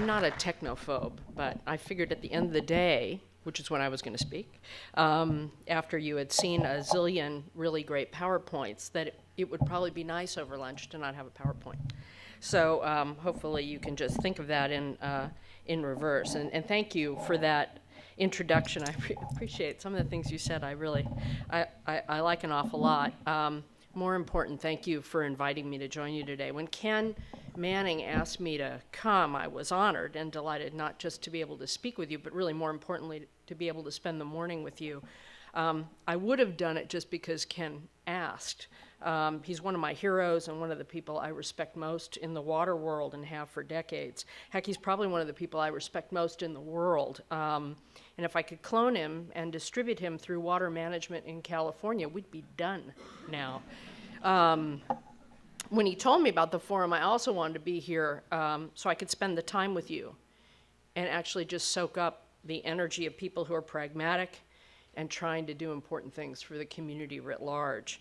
I'm not a technophobe, but I figured at the end of the day, which is when I was going to speak, after you had seen a zillion really great PowerPoints, that it would probably be nice over lunch to not have a PowerPoint. So hopefully you can just think of that in reverse. And thank you for that introduction. I appreciate some of the things you said. I like an awful lot. More important, thank you for inviting me to join you today. When Ken Manning asked me to come, I was honored and delighted not just to be able to speak with you, but really more importantly, to be able to spend the morning with you. I would have done it just because Ken asked. He's one of my heroes and one of the people I respect most in the water world and have for decades. Heck, he's probably one of the people I respect most in the world. And if I could clone him and distribute him through water management in California, we'd be done now. When he told me about the forum, I also wanted to be here so I could spend the time with you and actually just soak up the energy of people who are pragmatic and trying to do important things for the community writ large.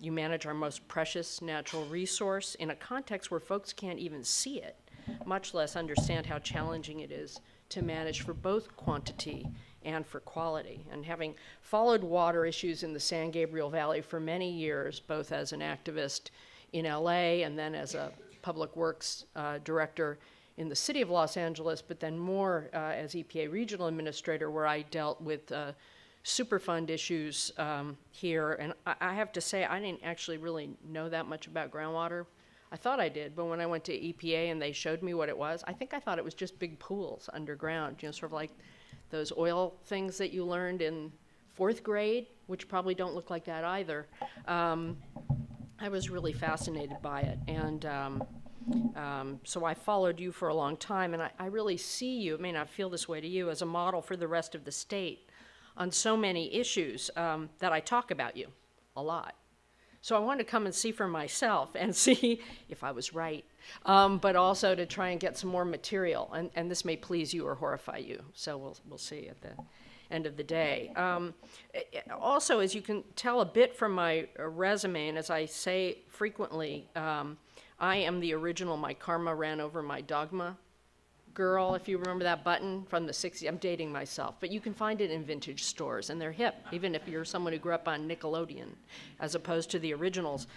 You manage our most precious natural resource in a context where folks can't even see it, much less understand how challenging it is to manage for both quantity and for quality. And having followed water issues in the San Gabriel Valley for many years, both as an activist in LA and then as a public works director in the city of Los Angeles, but then more as EPA regional administrator, where I dealt with Superfund issues here. And I have to say, I didn't actually really know that much about groundwater. I thought I did, but when I went to EPA and they showed me what it was, I think I thought it was just big pools underground, you know, sort of like those oil things that you learned in 4th grade, which probably don't look like that either. I was really fascinated by it. And so I followed you for a long time, and I really see you, it may not feel this way to you, as a model for the rest of the state on so many issues that I talk about you a lot. So I wanted to come and see for myself and see if I was right, but also to try and get some more material. And this may please you or horrify you, so we'll see at the end of the day. Also, as you can tell a bit from my resume, and as I say frequently, I am the original "My Karma Ran Over My Dogma" girl, if you remember that button from the 60s. I'm dating myself, but you can find it in vintage stores, and they're hip, even if you're someone who grew up on Nickelodeon, as opposed to the originals.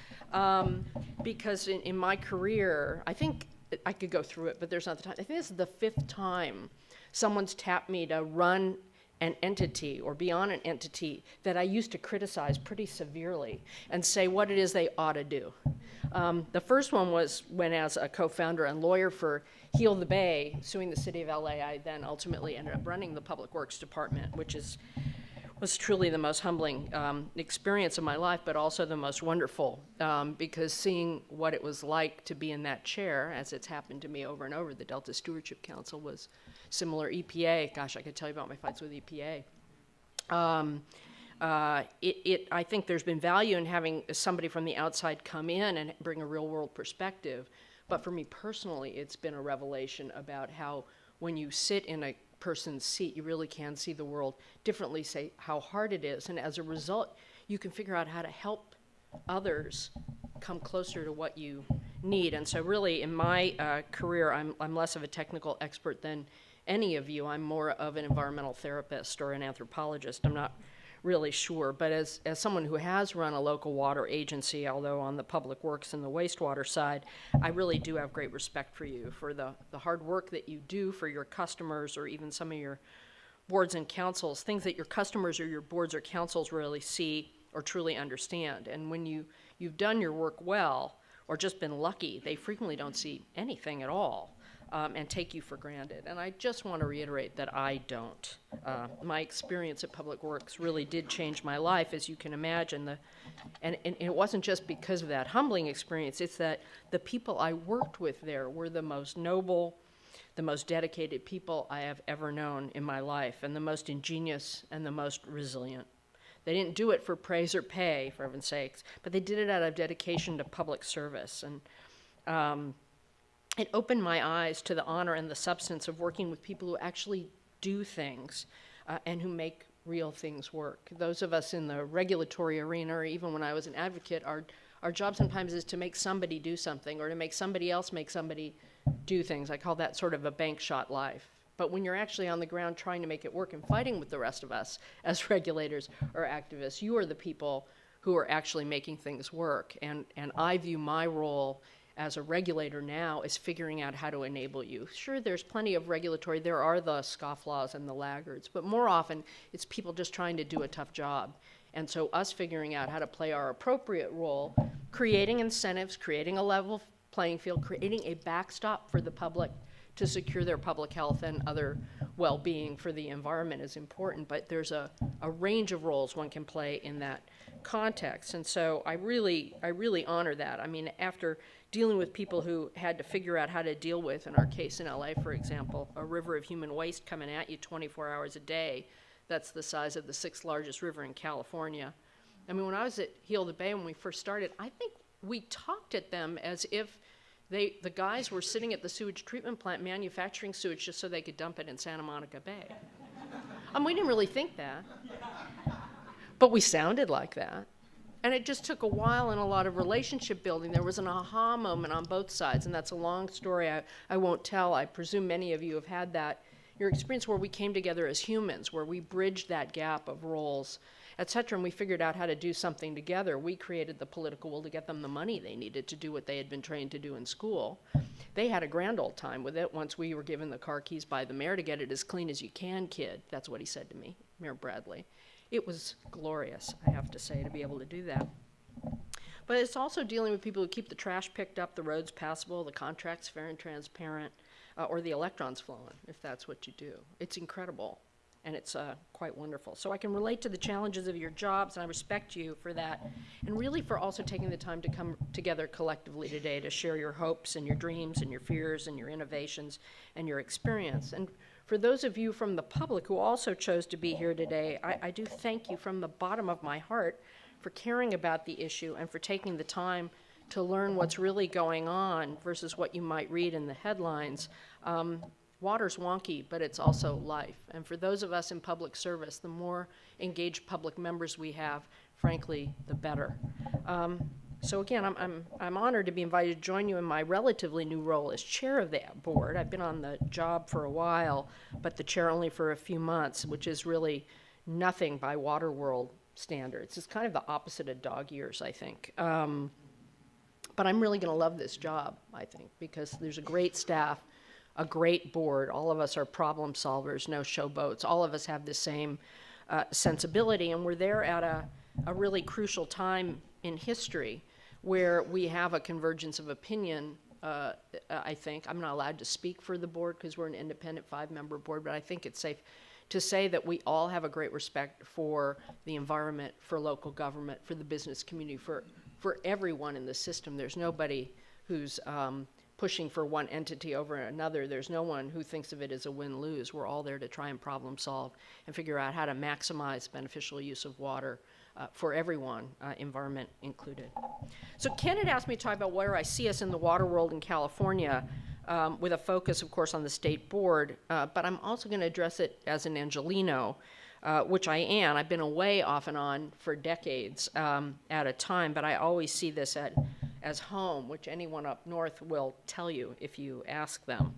Because in my career, I think I could go through it, but there's not the time. I think this is the 5th time someone's tapped me to run an entity or be on an entity that I used to criticize pretty severely and say what it is they ought to do. The first one was when, as a co-founder and lawyer for Heal the Bay, suing the city of LA, I then ultimately ended up running the Public Works Department, which was truly the most humbling experience of my life, but also the most wonderful, because seeing what it was like to be in that chair, as it's happened to me over and over, the Delta Stewardship Council was similar. EPA, gosh, I could tell you about my fights with EPA. I think there's been value in having somebody from the outside come in and bring a real world perspective. But for me personally, it's been a revelation about how when you sit in a person's seat, you really can see the world differently, say how hard it is. And as a result, you can figure out how to help others come closer to what you need. And so really in my career, I'm less of a technical expert than any of you. I'm more of an environmental therapist or an anthropologist. I'm not really sure, but as someone who has run a local water agency, although on the public works and the wastewater side, I really do have great respect for you, for the hard work that you do for your customers or even some of your boards and councils, things that your customers or your boards or councils really see or truly understand. And when you've done your work well or just been lucky, they frequently don't see anything at all. And take you for granted. And I just want to reiterate that I don't. My experience at Public Works really did change my life, as you can imagine. And it wasn't just because of that humbling experience, it's that the people I worked with there were the most noble, the most dedicated people I have ever known in my life, and the most ingenious and the most resilient. They didn't do it for praise or pay, for heaven's sakes, but they did it out of dedication to public service. And it opened my eyes to the honor and the substance of working with people who actually do things and who make real things work. Those of us in the regulatory arena, or even when I was an advocate, are Our job sometimes is to make somebody do something or to make somebody else make somebody do things. I call that sort of a bank shot life. But when you're actually on the ground trying to make it work and fighting with the rest of us as regulators or activists, you are the people who are actually making things work. And I view my role as a regulator now as figuring out how to enable you. Sure, there's plenty of regulatory, there are the scofflaws and the laggards, but more often it's people just trying to do a tough job. And so us figuring out how to play our appropriate role, creating incentives, creating a level playing field, creating a backstop for the public to secure their public health and other well-being for the environment is important, but there's a range of roles one can play in that context. And so I really honor that. I mean, after dealing with people who had to figure out how to deal with, in our case in LA, for example, a river of human waste coming at you 24 hours a day, that's the size of the 6th largest river in California. I mean, when I was at Heal the Bay when we first started, I think we talked at them as if the guys were sitting at the sewage treatment plant manufacturing sewage just so they could dump it in Santa Monica Bay. We didn't really think that, but we sounded like that. And it just took a while and a lot of relationship building. There was an aha moment on both sides, and that's a long story I won't tell. I presume many of you have had that, your experience where we came together as humans, where we bridged that gap of roles, et cetera, and we figured out how to do something together. We created the political will to get them the money they needed to do what they had been trained to do in school. They had a grand old time with it once we were given the car keys by the mayor to get it as clean as you can, kid. That's what he said to me, Mayor Bradley. It was glorious, I have to say, to be able to do that. But it's also dealing with people who keep the trash picked up, the roads passable, the contracts fair and transparent, or the electrons flowing, if that's what you do. It's incredible, and it's quite wonderful. So I can relate to the challenges of your jobs, and I respect you for that, and really for also taking the time to come together collectively today to share your hopes and your dreams and your fears and your innovations and your experience. And for those of you from the public who also chose to be here today, I do thank you from the bottom of my heart for caring about the issue and for taking the time to learn what's really going on versus what you might read in the headlines. Water's wonky, but it's also life. And for those of us in public service, the more engaged public members we have, frankly, the better. So again, I'm honored to be invited to join you in my relatively new role as chair of that board. I've been on the job for a while, but the chair only for a few months, which is really nothing by water world standards. It's kind of the opposite of dog years, I think. But I'm really going to love this job, I think, because there's a great staff, a great board. All of us are problem solvers, no showboats. All of us have the same sensibility, and we're there at a really crucial time in history where we have a convergence of opinion, I think. I'm not allowed to speak for the board because we're an independent 5-member board, but I think it's safe to say that we all have a great respect for the environment, for local government, for the business community, for everyone in the system. There's nobody who's pushing for one entity over another. There's no one who thinks of it as a win-lose. We're all there to try and problem solve and figure out how to maximize beneficial use of water for everyone, environment included. So Ken had asked me to talk about where I see us in the water world in California, with a focus, of course, on the state board, but I'm also going to address it as an Angelino, which I am. I've been away off and on for decades at a time, but I always see this as home, which anyone up north will tell you if you ask them,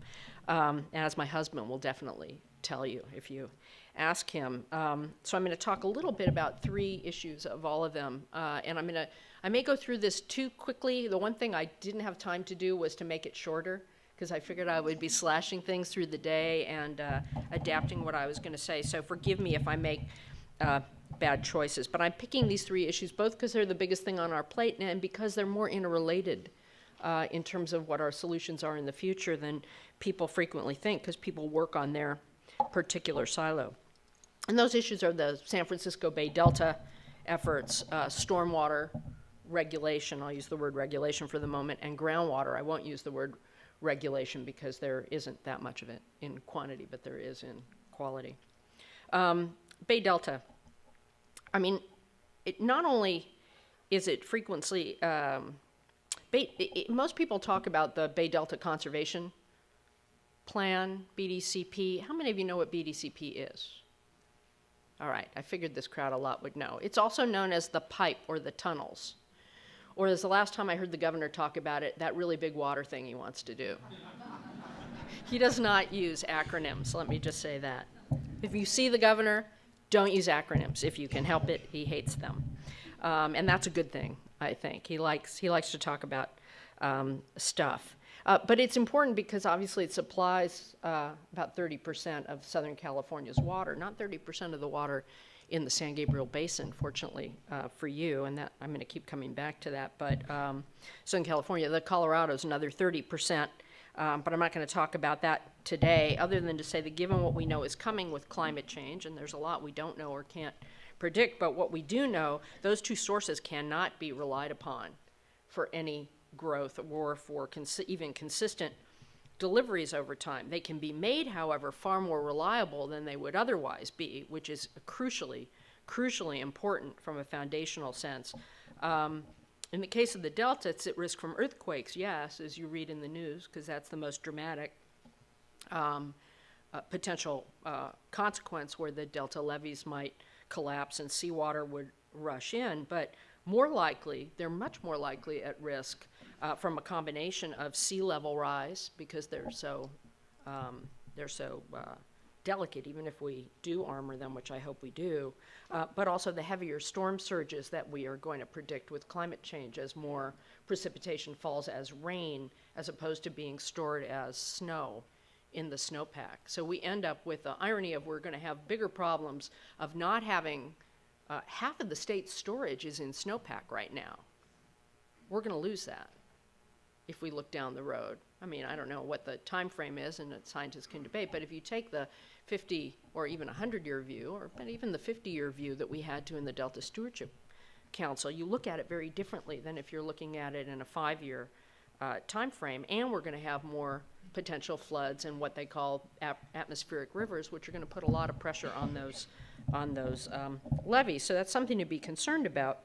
and as my husband will definitely tell you if you ask him. So I'm going to talk a little bit about 3 issues of all of them, and I may go through this too quickly. The one thing I didn't have time to do was to make it shorter, because I figured I would be slashing things through the day and adapting what I was going to say. So forgive me if I make bad choices. But I'm picking these 3 issues both because they're the biggest thing on our plate and because they're more interrelated in terms of what our solutions are in the future than people frequently think, because people work on their particular silo. And those issues are the San Francisco Bay Delta efforts, stormwater regulation, I'll use the word regulation for the moment, and groundwater. I won't use the word regulation because there isn't that much of it in quantity, but there is in quality. Bay Delta. I mean, it not only is it frequently, most people talk about the Bay Delta Conservation Plan, BDCP. How many of you know what BDCP is? All right, I figured this crowd a lot would know. It's also known as the pipe or the tunnels, Or as the last time I heard the governor talk about it, that really big water thing he wants to do. He does not use acronyms, let me just say that. If you see the governor, don't use acronyms. If you can help it, he hates them. And that's a good thing, I think. He likes to talk about stuff. But it's important because obviously it supplies about 30% of Southern California's water, not 30% of the water in the San Gabriel Basin, fortunately for you, and that I'm going to keep coming back to that. But Southern California, the Colorado's another 30%, but I'm not going to talk about that today, other than to say that given what we know is coming with climate change, and there's a lot we don't know or can't predict, but what we do know, those two sources cannot be relied upon for any growth or for even consistent deliveries over time. They can be made, however, far more reliable than they would otherwise be, which is crucially important from a foundational sense. In the case of the Delta, it's at risk from earthquakes, yes, as you read in the news, because that's the most dramatic potential consequence where the Delta levees might collapse and seawater would rush in. But more likely, they're much more likely at risk from a combination of sea level rise, because they're so delicate, even if we do armor them, which I hope we do, but also the heavier storm surges that we are going to predict with climate change as more precipitation falls as rain, as opposed to being stored as snow in the snowpack. So we end up with the irony of we're going to have bigger problems of not having half of the state's storage is in snowpack right now. We're going to lose that if we look down the road. I mean, I don't know what the time frame is, and scientists can debate, but if you take the 50 or even 100-year view, or even the 50-year view that we had to in the Delta Stewardship Council, you look at it very differently than if you're looking at it in a 5-year time frame, and we're going to have more potential floods and what they call atmospheric rivers, which are going to put a lot of pressure on those levees. So that's something to be concerned about.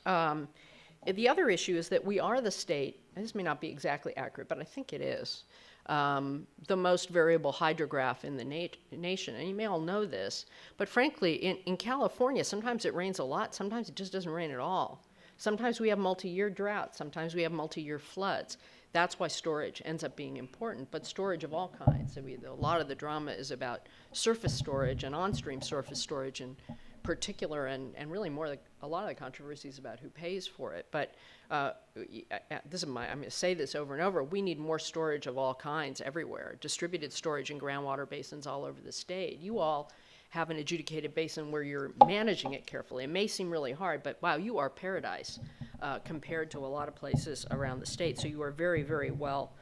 The other issue is that we are the state, and this may not be exactly accurate, but I think it is, the most variable hydrograph in the nation. And you may all know this, but frankly, in California, sometimes it rains a lot, sometimes it just doesn't rain at all. Sometimes we have multi-year droughts, sometimes we have multi-year floods. That's why storage ends up being important, but storage of all kinds. A lot of the drama is about surface storage and on-stream surface storage in particular, and really more a lot of the controversy is about who pays for it. But I'm going to say this over and over, we need more storage of all kinds everywhere, distributed storage in groundwater basins all over the state. You all have an adjudicated basin where you're managing it carefully. It may seem really hard, but wow, you are paradise compared to a lot of places around the state. So you are very, very well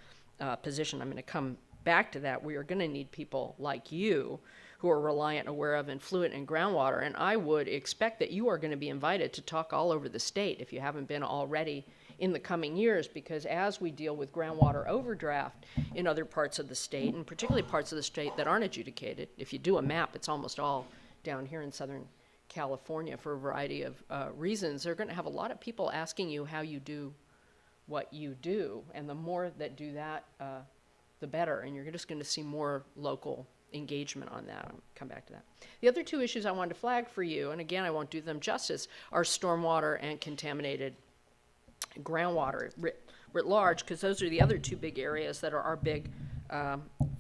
positioned. I'm going to come back to that. We are going to need people like you who are reliant, aware of, and fluent in groundwater. And I would expect that you are going to be invited to talk all over the state if you haven't been already in the coming years, because as we deal with groundwater overdraft in other parts of the state, and particularly parts of the state that aren't adjudicated, if you do a map, it's almost all down here in Southern California for a variety of reasons, they're going to have a lot of people asking you how you do what you do. And the more that do that, the better. And you're just going to see more local engagement on that. I'll come back to that. The other two issues I wanted to flag for you, and again, I won't do them justice, are stormwater and contaminated groundwater writ large, because those are the other two big areas that are our big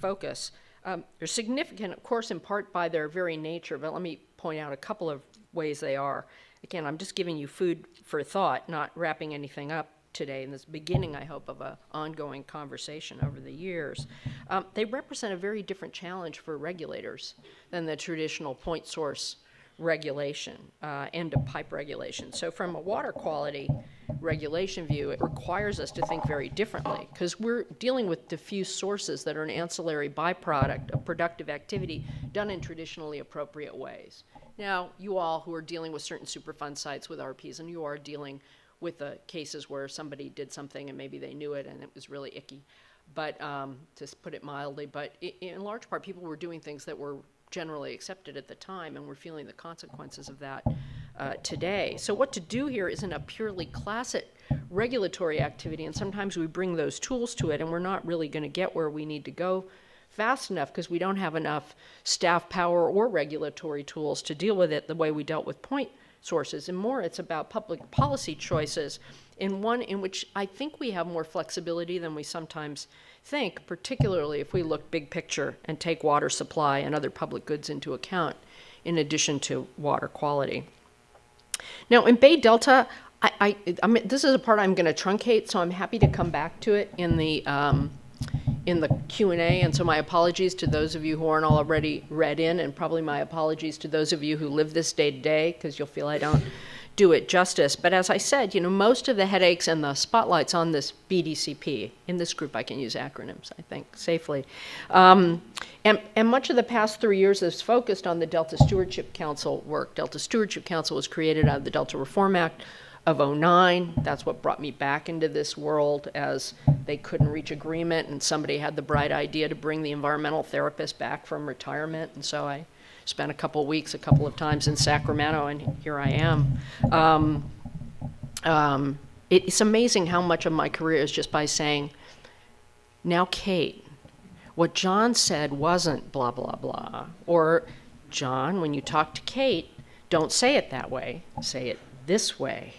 focus. They're significant, of course, in part by their very nature, but let me point out a couple of ways they are. Again, I'm just giving you food for thought, not wrapping anything up today in this beginning, I hope, of an ongoing conversation over the years. They represent a very different challenge for regulators than the traditional point source regulation, end of pipe regulation. So from a water quality regulation view, it requires us to think very differently, because we're dealing with diffuse sources that are an ancillary byproduct of productive activity done in traditionally appropriate ways. Now, you all who are dealing with certain Superfund sites with RPs, and you are dealing with the cases where somebody did something and maybe they knew it and it was really icky, but to put it mildly, but in large part, people were doing things that were generally accepted at the time, and we're feeling the consequences of that today. So what to do here isn't a purely classic regulatory activity, and sometimes we bring those tools to it, and we're not really going to get where we need to go fast enough because we don't have enough staff power or regulatory tools to deal with it the way we dealt with point sources, and more it's about public policy choices, in one in which I think we have more flexibility than we sometimes think, particularly if we look big picture and take water supply and other public goods into account, in addition to water quality. Now, in Bay Delta, this is a part I'm going to truncate, so I'm happy to come back to it in the Q&A, and so my apologies to those of you who aren't already read in, and probably my apologies to those of you who live this day to day, because you'll feel I don't do it justice. But as I said, most of the headaches and the spotlights on this BDCP, in this group I can use acronyms, I think, safely. And much of the past 3 years is focused on the Delta Stewardship Council work. Delta Stewardship Council was created out of the Delta Reform Act of '09. That's what brought me back into this world, as they couldn't reach agreement and somebody had the bright idea to bring the environmental therapist back from retirement, and so I spent a couple of weeks, a couple of times in Sacramento, and here I am. It's amazing how much of my career is just by saying, now Kate, what John said wasn't blah, blah, blah. Or, John, when you talk to Kate, don't say it that way, say it this way.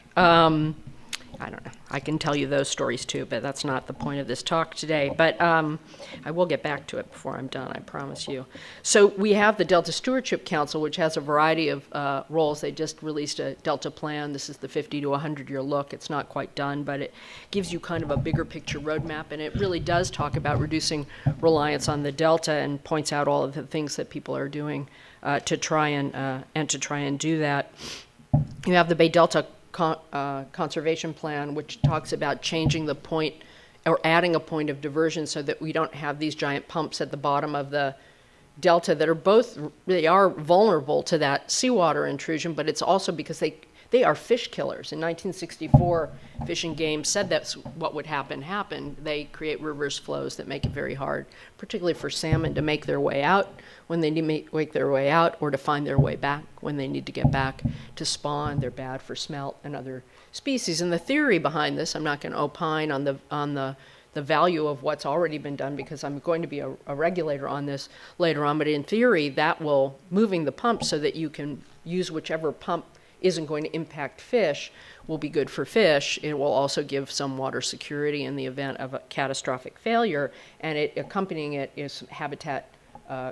I don't know. I can tell you those stories too, but that's not the point of this talk today. But I will get back to it before I'm done, I promise you. So we have the Delta Stewardship Council, which has a variety of roles. They just released a Delta plan. This is the 50 to 100-year look. It's not quite done, but it gives you kind of a bigger picture roadmap, and it really does talk about reducing reliance on the Delta and points out all of the things that people are doing to try and do that. You have the Bay Delta Conservation Plan, which talks about changing the point or adding a point of diversion so that we don't have these giant pumps at the bottom of the delta that are they are vulnerable to that seawater intrusion, but it's also because they are fish killers. In 1964, Fish and Game said that's what would happen. They create reverse flows that make it very hard, particularly for salmon, to make their way out when they need to make their way out, or to find their way back when they need to get back to spawn. They're bad for smelt and other species. And the theory behind this, I'm not going to opine on the value of what's already been done, because I'm going to be a regulator on this later on, but in theory, that will, moving the pump so that you can use whichever pump isn't going to impact fish, will be good for fish. It will also give some water security in the event of a catastrophic failure, and accompanying it is habitat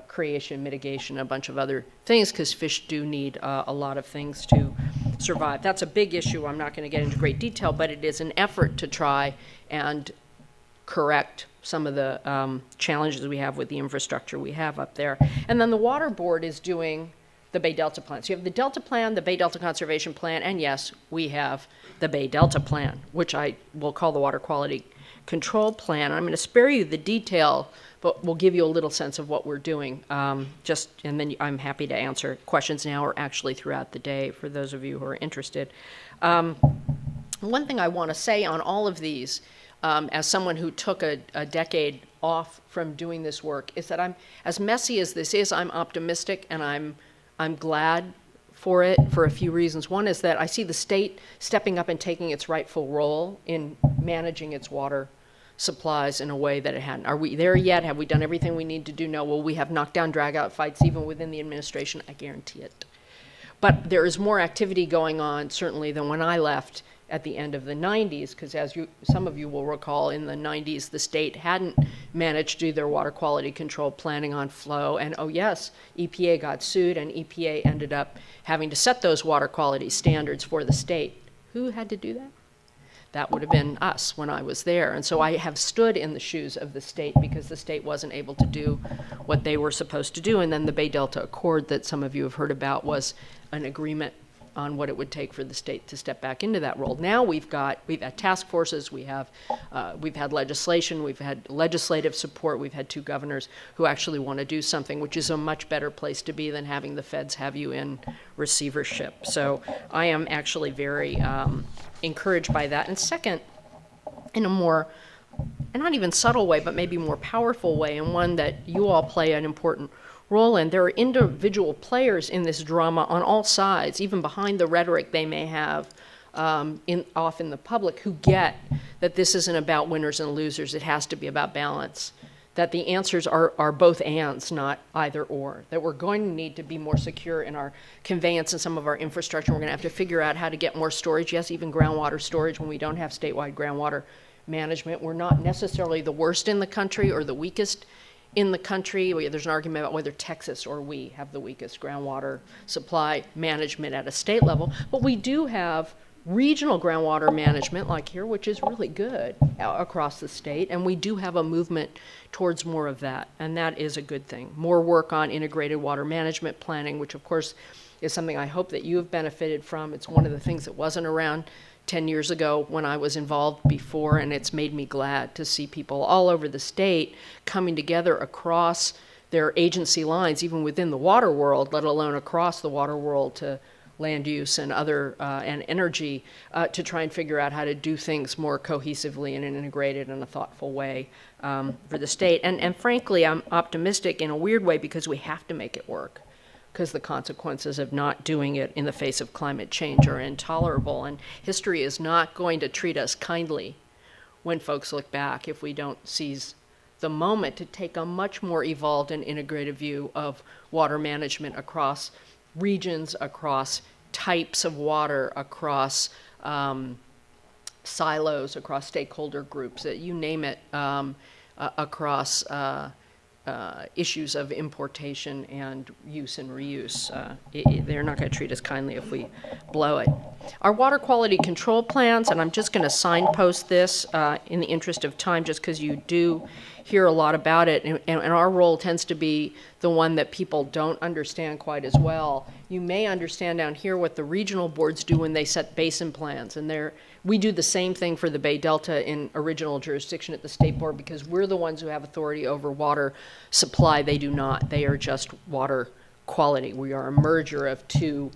creation, mitigation, a bunch of other things, because fish do need a lot of things to survive. That's a big issue. I'm not going to get into great detail, but it is an effort to try and correct some of the challenges we have with the infrastructure we have up there. And then the Water Board is doing the Bay Delta Plan. So you have the Delta Plan, the Bay Delta Conservation Plan, and yes, we have the Bay Delta Plan, which I will call the Water Quality Control Plan. I'm going to spare you the detail, but we'll give you a little sense of what we're doing. And then I'm happy to answer questions now or actually throughout the day for those of you who are interested. One thing I want to say on all of these, as someone who took a decade off from doing this work, is that I'm, as messy as this is, I'm optimistic, and I'm glad for it for a few reasons. One is that I see the state stepping up and taking its rightful role in managing its water supplies in a way that it hadn't. Are we there yet? Have we done everything we need to do? No. Will we have knockdown, drag-out fights even within the administration? I guarantee it. But there is more activity going on, certainly, than when I left at the end of the 90s, because as some of you will recall, in the 90s, the state hadn't managed to do their water quality control planning on flow. And oh yes, EPA got sued, and EPA ended up having to set those water quality standards for the state. Who had to do that? That would have been us when I was there. And so I have stood in the shoes of the state, because the state wasn't able to do what they were supposed to do. And then the Bay Delta Accord that some of you have heard about was an agreement on what it would take for the state to step back into that role. Now we've had task forces, we've had legislation, we've had legislative support, we've had 2 governors who actually want to do something, which is a much better place to be than having the feds have you in receivership. So I am actually very encouraged by that. And second, in a more, not even subtle way, but maybe more powerful way, and one that you all play an important role in, there are individual players in this drama on all sides, even behind the rhetoric they may have off in the public, who get that this isn't about winners and losers. It has to be about balance. that the answers are both ands, not either or, that we're going to need to be more secure in our conveyance and some of our infrastructure. We're going to have to figure out how to get more storage, yes, even groundwater storage when we don't have statewide groundwater management. We're not necessarily the worst in the country or the weakest in the country. There's an argument about whether Texas or we have the weakest groundwater supply management at a state level, but we do have regional groundwater management like here, which is really good across the state, and we do have a movement towards more of that, and that is a good thing. More work on integrated water management planning, which of course is something I hope that you have benefited from. It's one of the things that wasn't around 10 years ago when I was involved before, and it's made me glad to see people all over the state coming together across their agency lines, even within the water world, let alone across the water world, to land use and other and energy to try and figure out how to do things more cohesively in an integrated and a thoughtful way for the state. And frankly, I'm optimistic in a weird way because we have to make it work, because the consequences of not doing it in the face of climate change are intolerable, and history is not going to treat us kindly when folks look back if we don't seize the moment to take a much more evolved and integrated view of water management across regions, across types of water, across silos, across stakeholder groups, you name it, across issues of importation and use and reuse. They're not going to treat us kindly if we blow it. Our water quality control plans, and I'm just going to signpost this in the interest of time just because you do hear a lot about it, and our role tends to be the one that people don't understand quite as well. You may understand down here what the regional boards do when they set basin plans, and we do the same thing for the Bay Delta in original jurisdiction at the state board because we're the ones who have authority over water supply. They do not. They are just water quality. We are a merger of two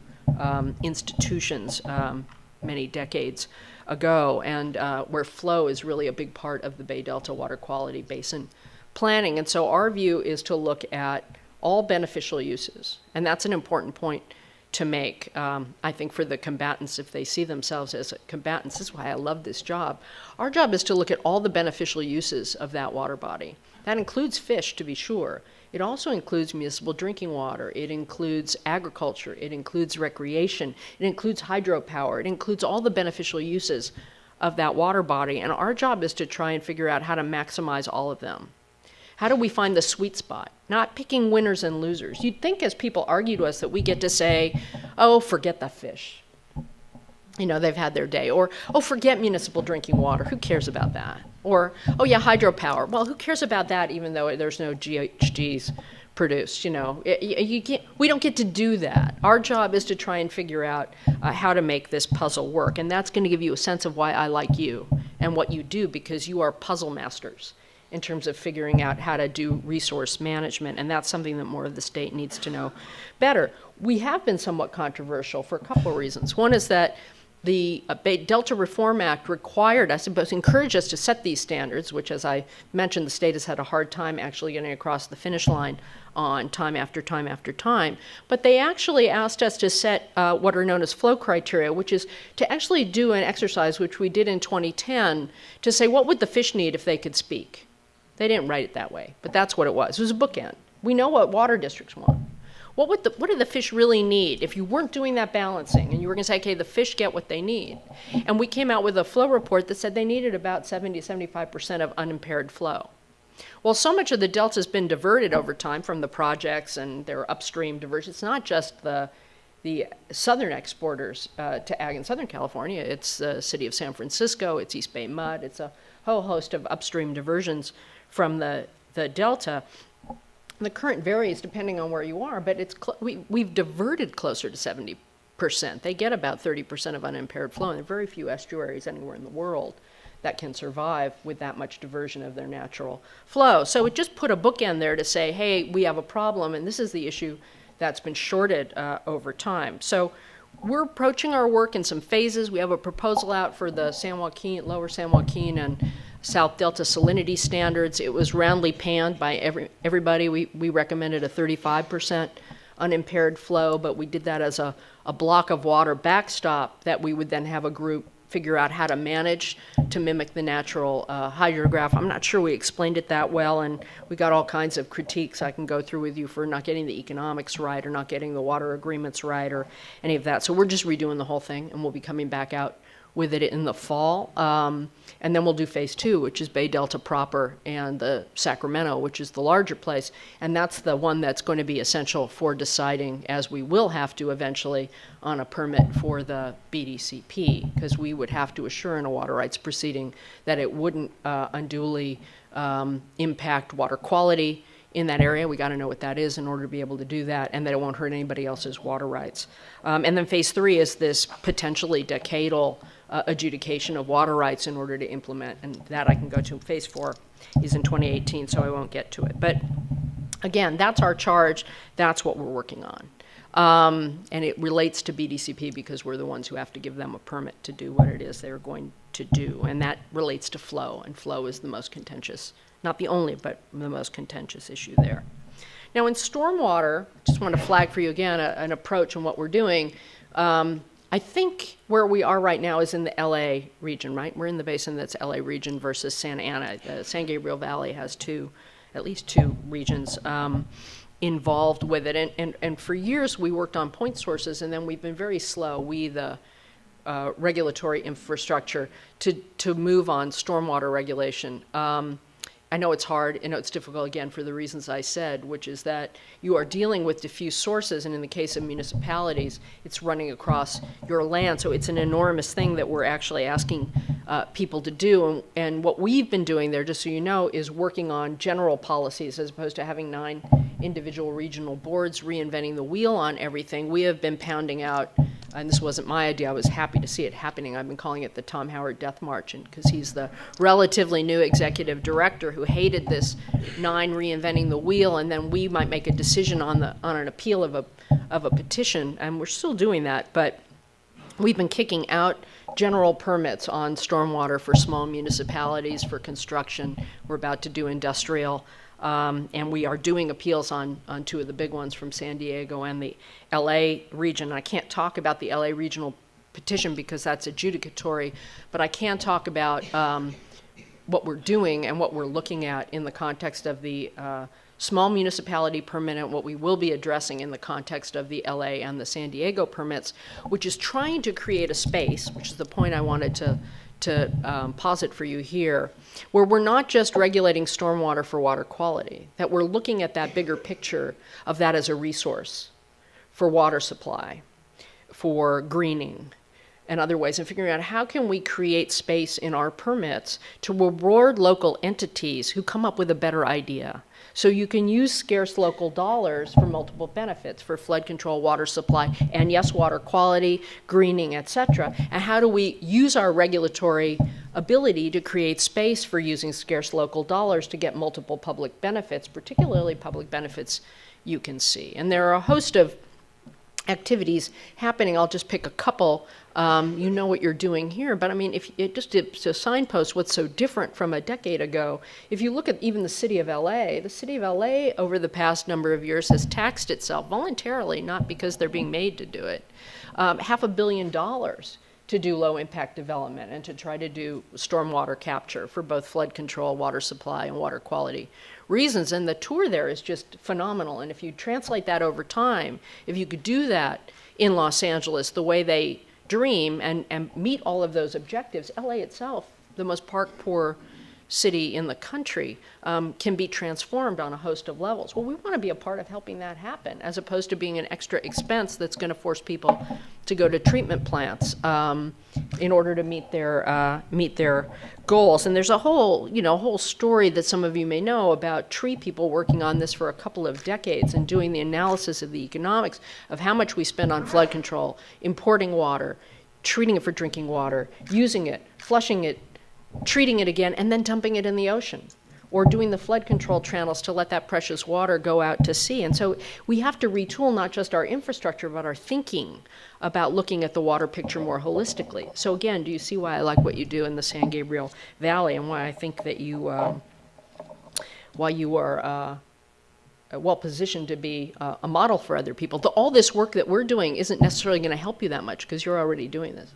institutions many decades ago, and where flow is really a big part of the Bay Delta water quality basin planning. And so our view is to look at all beneficial uses, and that's an important point to make, I think, for the combatants if they see themselves as combatants. This is why I love this job. Our job is to look at all the beneficial uses of that water body. That includes fish, to be sure. It also includes municipal drinking water. It includes agriculture. It includes recreation. It includes hydropower. It includes all the beneficial uses of that water body. And our job is to try and figure out how to maximize all of them. How do we find the sweet spot? Not picking winners and losers. You'd think as people argue to us that we get to say, oh, forget the fish. You know, they've had their day. Or, oh, forget municipal drinking water. Who cares about that? Or, oh, yeah, hydropower. Well, who cares about that even though there's no GHGs produced? You know, we don't get to do that. Our job is to try and figure out how to make this puzzle work. And that's going to give you a sense of why I like you and what you do, because you are puzzle masters in terms of figuring out how to do resource management, and that's something that more of the state needs to know better. We have been somewhat controversial for a couple of reasons. One is that the Delta Reform Act required us, but encouraged us to set these standards, which, as I mentioned, the state has had a hard time actually getting across the finish line on time after time after time. But they actually asked us to set what are known as flow criteria, which is to actually do an exercise, which we did in 2010, to say what would the fish need if they could speak. They didn't write it that way, but that's what it was. It was a bookend. We know what water districts want. What do the fish really need if you weren't doing that balancing and you were going to say, okay, the fish get what they need? And we came out with a flow report that said they needed about 70 to 75% of unimpaired flow. Well, so much of the delta has been diverted over time from the projects and their upstream diversion. It's not just the southern exporters to ag in Southern California. It's the city of San Francisco, it's East Bay mud, it's a whole host of upstream diversions from the delta. The current varies depending on where you are, but we've diverted closer to 70%. They get about 30% of unimpaired flow, and there are very few estuaries anywhere in the world that can survive with that much diversion of their natural flow. So it just put a bookend there to say, hey, we have a problem, and this is the issue that's been shorted over time. So we're approaching our work in some phases. We have a proposal out for the San Joaquin, Lower San Joaquin and South Delta salinity standards. It was roundly panned by everybody. We recommended a 35% unimpaired flow, but we did that as a block of water backstop that we would then have a group figure out how to manage to mimic the natural hydrograph. I'm not sure we explained it that well, and we got all kinds of critiques I can go through with you for not getting the economics right or not getting the water agreements right or any of that. So we're just redoing the whole thing, and we'll be coming back out with it in the fall. And then we'll do phase 2, which is Bay Delta proper and the Sacramento, which is the larger place. And that's the one that's going to be essential for deciding, as we will have to eventually, on a permit for the BDCP, because we would have to assure in a water rights proceeding that it wouldn't unduly impact water quality in that area. We got to know what that is in order to be able to do that, and that it won't hurt anybody else's water rights. And then phase 3 is this potentially decadal adjudication of water rights in order to implement, and that I can go to. Phase 4 is in 2018, so I won't get to it. But again, that's our charge. That's what we're working on. And it relates to BDCP because we're the ones who have to give them a permit to do what it is they're going to do. And that relates to flow, and flow is the most contentious, not the only, but the most contentious issue there. Now in stormwater, just want to flag for you again an approach on what we're doing. I think where we are right now is in the LA region, right? We're in the basin that's LA region versus Santa Ana. San Gabriel Valley has at least two regions involved with it. And for years we worked on point sources, and then we've been very slow, the regulatory infrastructure, to move on stormwater regulation. I know it's hard, I know it's difficult, again, for the reasons I said, which is that you are dealing with diffuse sources, and in the case of municipalities, it's running across your land, so it's an enormous thing that we're actually asking people to do. And what we've been doing there, just so you know, is working on general policies as opposed to having 9 individual regional boards reinventing the wheel on everything. We have been pounding out, and this wasn't my idea, I was happy to see it happening. I've been calling it the Tom Howard Death March, because he's the relatively new executive director who hated this 9 reinventing the wheel, and then we might make a decision on an appeal of a petition, and we're still doing that. But we've been kicking out general permits on stormwater for small municipalities for construction. We're about to do industrial. And we are doing appeals on 2 of the big ones from San Diego and the LA region. I can't talk about the LA regional petition because that's adjudicatory, but I can talk about what we're doing and what we're looking at in the context of the small municipality permit and what we will be addressing in the context of the LA and the San Diego permits, which is trying to create a space, which is the point I wanted to posit for you here, where we're not just regulating stormwater for water quality, that we're looking at that bigger picture of that as a resource for water supply, for greening, and other ways, and figuring out how can we create space in our permits to reward local entities who come up with a better idea. So you can use scarce local dollars for multiple benefits, for flood control, water supply, and yes, water quality, greening, et cetera. And how do we use our regulatory ability to create space for using scarce local dollars to get multiple public benefits, particularly public benefits you can see. And there are a host of activities happening. I'll just pick a couple. You know what you're doing here, but I mean, if it just to signpost what's so different from a decade ago, if you look at even the city of LA over the past number of years has taxed itself voluntarily, not because they're being made to do it, $500 million to do low impact development and to try to do stormwater capture for both flood control, water supply, and water quality reasons. And the tour there is just phenomenal. And if you translate that over time, if you could do that in Los Angeles the way they dream and meet all of those objectives, LA itself, the most park poor city in the country, can be transformed on a host of levels. Well, we want to be a part of helping that happen, as opposed to being an extra expense that's going to force people to go to treatment plants in order to meet their goals. And there's a whole story that some of you may know about tree people working on this for a couple of decades and doing the analysis of the economics of how much we spend on flood control, importing water, treating it for drinking water, using it, flushing it, treating it again, and then dumping it in the ocean, or doing the flood control channels to let that precious water go out to sea. And so we have to retool not just our infrastructure, but our thinking about looking at the water picture more holistically. So again, do you see why I like what you do in the San Gabriel Valley, and why I think that you are well positioned to be a model for other people? All this work that we're doing isn't necessarily going to help you that much because you're already doing this.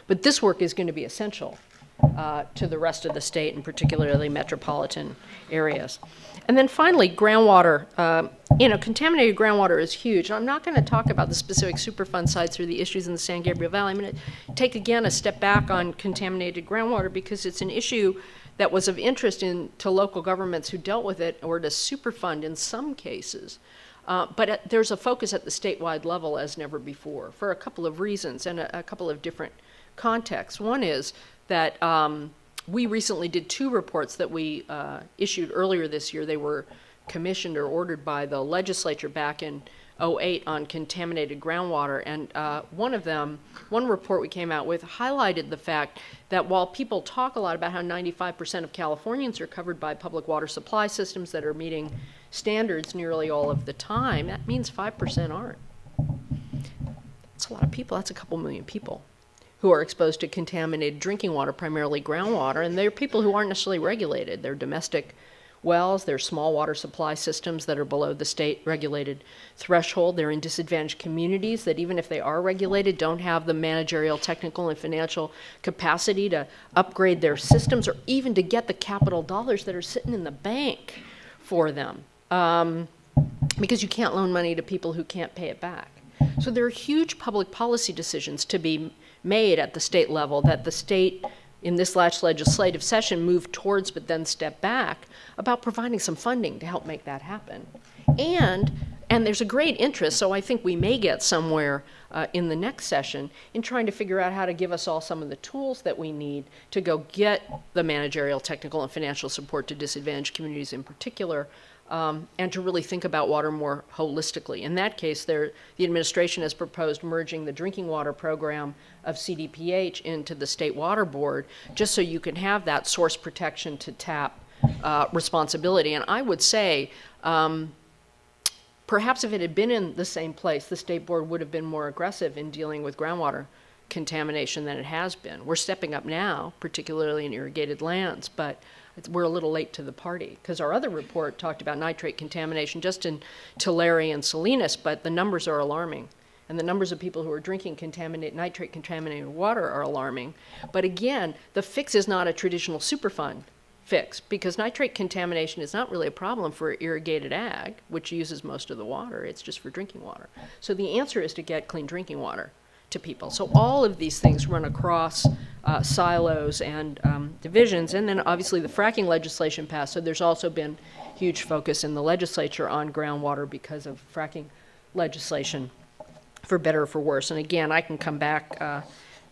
But this work is going to be essential to the rest of the state, and particularly metropolitan areas. And then finally, groundwater. Contaminated groundwater is huge. I'm not going to talk about the specific Superfund sites or the issues in the San Gabriel Valley. I'm going to take, again, a step back on contaminated groundwater because it's an issue that was of interest to local governments who dealt with it, or to Superfund in some cases. But there's a focus at the statewide level as never before for a couple of reasons and a couple of different contexts. One is that we recently did 2 reports that we issued earlier this year. They were commissioned or ordered by the legislature back in 2008 on contaminated groundwater. And one report we came out with highlighted the fact that while people talk a lot about how 95% of Californians are covered by public water supply systems that are meeting standards nearly all of the time, that means 5% aren't. That's a lot of people. That's a couple million people who are exposed to contaminated drinking water, primarily groundwater, and they're people who aren't necessarily regulated. They're domestic wells, they're small water supply systems that are below the state regulated threshold. They're in disadvantaged communities that, even if they are regulated, don't have the managerial, technical, and financial capacity to upgrade their systems or even to get the capital dollars that are sitting in the bank for them, because you can't loan money to people who can't pay it back. So there are huge public policy decisions to be made at the state level that the state, in this last legislative session, moved towards but then stepped back about providing some funding to help make that happen. And there's a great interest, so I think we may get somewhere in the next session in trying to figure out how to give us all some of the tools that we need to go get the managerial, technical, and financial support to disadvantaged communities in particular, and to really think about water more holistically. In that case, the administration has proposed merging the drinking water program of CDPH into the State Water Board, just so you can have that source protection to tap responsibility. And I would say, perhaps if it had been in the same place, the State Board would have been more aggressive in dealing with groundwater contamination than it has been. We're stepping up now, particularly in irrigated lands, but we're a little late to the party, because our other report talked about nitrate contamination just in Tulare and Salinas, but the numbers are alarming. And the numbers of people who are drinking nitrate-contaminated water are alarming. But again, the fix is not a traditional Superfund fix, because nitrate contamination is not really a problem for irrigated ag, which uses most of the water. It's just for drinking water. So the answer is to get clean drinking water to people. So all of these things run across silos and divisions. And then obviously the fracking legislation passed, so there's also been huge focus in the legislature on groundwater because of fracking legislation, for better or for worse. And again, I can come back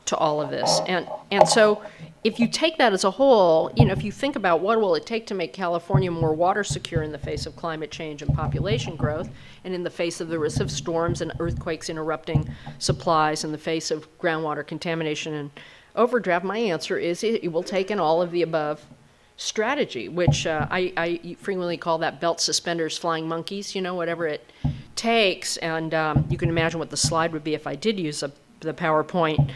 to all of this. And so if you take that as a whole, if you think about what will it take to make California more water secure in the face of climate change and population growth, and in the face of the risk of storms and earthquakes interrupting supplies, in the face of groundwater contamination and overdraft, my answer is it will take an all of the above strategy, which I frequently call that belt, suspenders, flying monkeys, whatever it takes. And you can imagine what the slide would be if I did use the PowerPoint.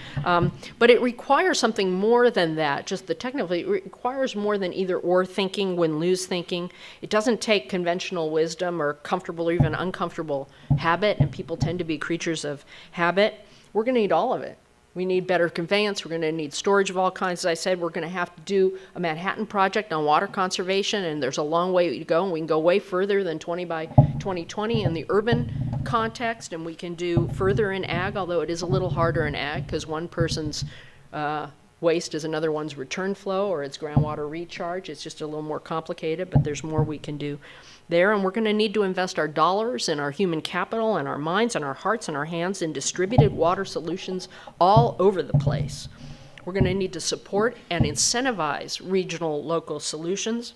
But it requires something more than that, just the technical. It requires more than either or thinking, win-lose thinking. It doesn't take conventional wisdom or comfortable or even uncomfortable habit, and people tend to be creatures of habit. We're going to need all of it. We need better conveyance. We're going to need storage of all kinds. As I said, we're going to have to do a Manhattan Project on water conservation, and there's a long way to go, and we can go way further than 20 by 2020 in the urban context, and we can do further in ag, although it is a little harder in ag because one person's waste is another one's return flow, or it's groundwater recharge. It's just a little more complicated, but there's more we can do there. And we're going to need to invest our dollars and our human capital and our minds and our hearts and our hands in distributed water solutions all over the place. We're going to need to support and incentivize regional, local solutions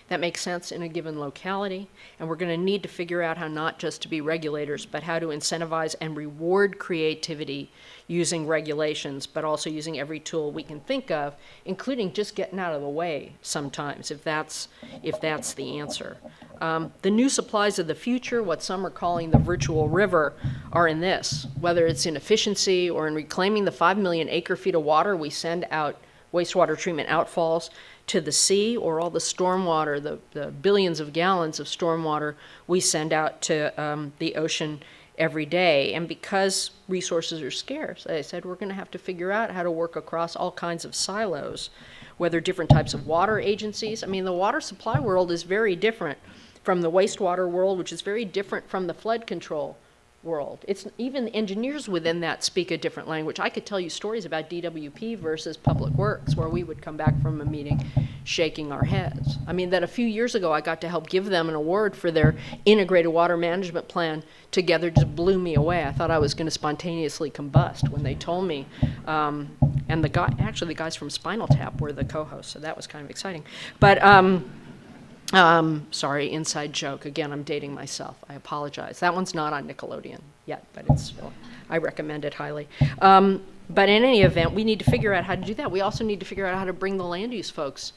that make sense in a given locality. And we're going to need to figure out how not just to be regulators, but how to incentivize and reward creativity using regulations, but also using every tool we can think of, including just getting out of the way sometimes, if that's the answer. The new supplies of the future, what some are calling the virtual river, are in this, whether it's in efficiency or in reclaiming the 5 million acre-feet of water we send out, wastewater treatment outfalls, to the sea, or all the stormwater, the billions of gallons of stormwater we send out to the ocean every day. And because resources are scarce, I said we're going to have to figure out how to work across all kinds of silos, whether different types of water agencies. I mean, the water supply world is very different from the wastewater world, which is very different from the flood control world. It's even engineers within that speak a different language. I could tell you stories about DWP versus Public Works, where we would come back from a meeting shaking our heads. I mean, that a few years ago I got to help give them an award for their integrated water management plan together just blew me away. I thought I was going to spontaneously combust when they told me. And the guys from Spinal Tap were the co-hosts, so that was kind of exciting. But sorry, inside joke. Again, I'm dating myself. I apologize. That one's not on Nickelodeon yet, but I recommend it highly. But in any event, we need to figure out how to do that. We also need to figure out how to bring the land use folks